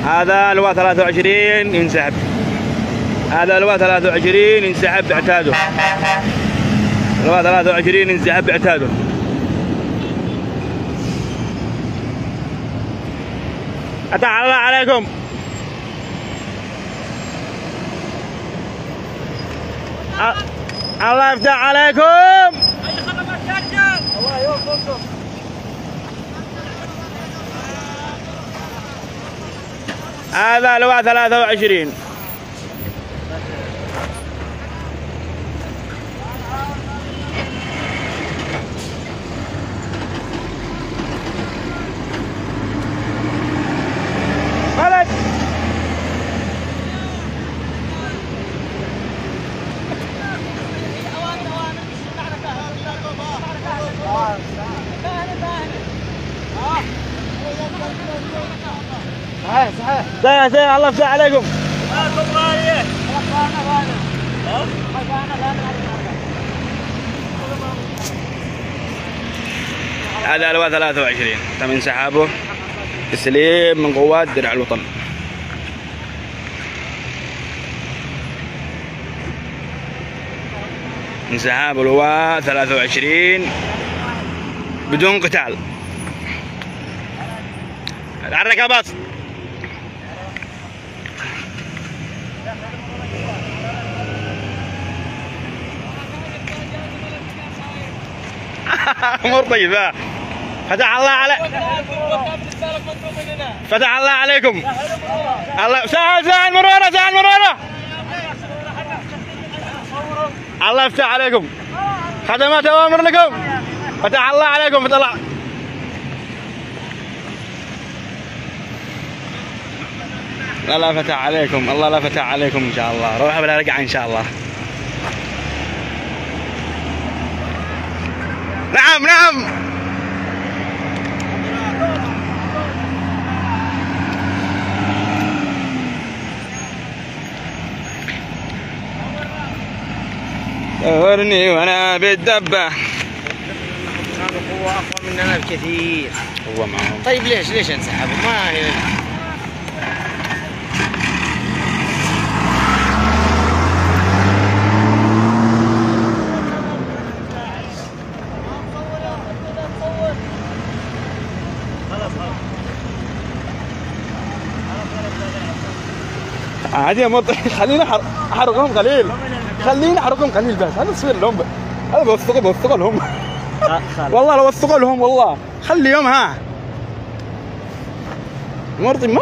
هذا لواء 23 ينسحب. هذا لواء 23 ينسحب باعتاده. لواء 23 ينسحب باعتاده. فتح الله عليكم. الله يفتح عليكم. اي خدمات يا رجال. الله يوفقكم. هذا لواء 23. ولد صحيح صحيح. الله يفتح عليكم. هذا لواء 23 تم انسحابه تسليم من قوات درع الوطن. انسحاب لواء 23 بدون قتال. اتحرك يا باص. امور طيبه. فتح الله عليك. فتح الله عليكم. الله سهل مرورة سهل مرورة. الله يفتح عليكم. خدمات اوامر لكم. فتح الله عليكم. فتح الله. لا فتح عليكم. الله لا فتح عليكم ان شاء الله. روحوا بلا رجعه ان شاء الله. نعم نعم. دورني وانا بالدبه. هذا قوة أقوى مننا بكثير. هو معهم. طيب ليش انسحبوا؟ ما هي عادي يا مط. خليني احرقهم قليل. خليني احرقهم قليل بس. هذا تصوير لهم. هذا بوثق لهم. والله لو وثقوا لهم والله. خليهم ها مرضي.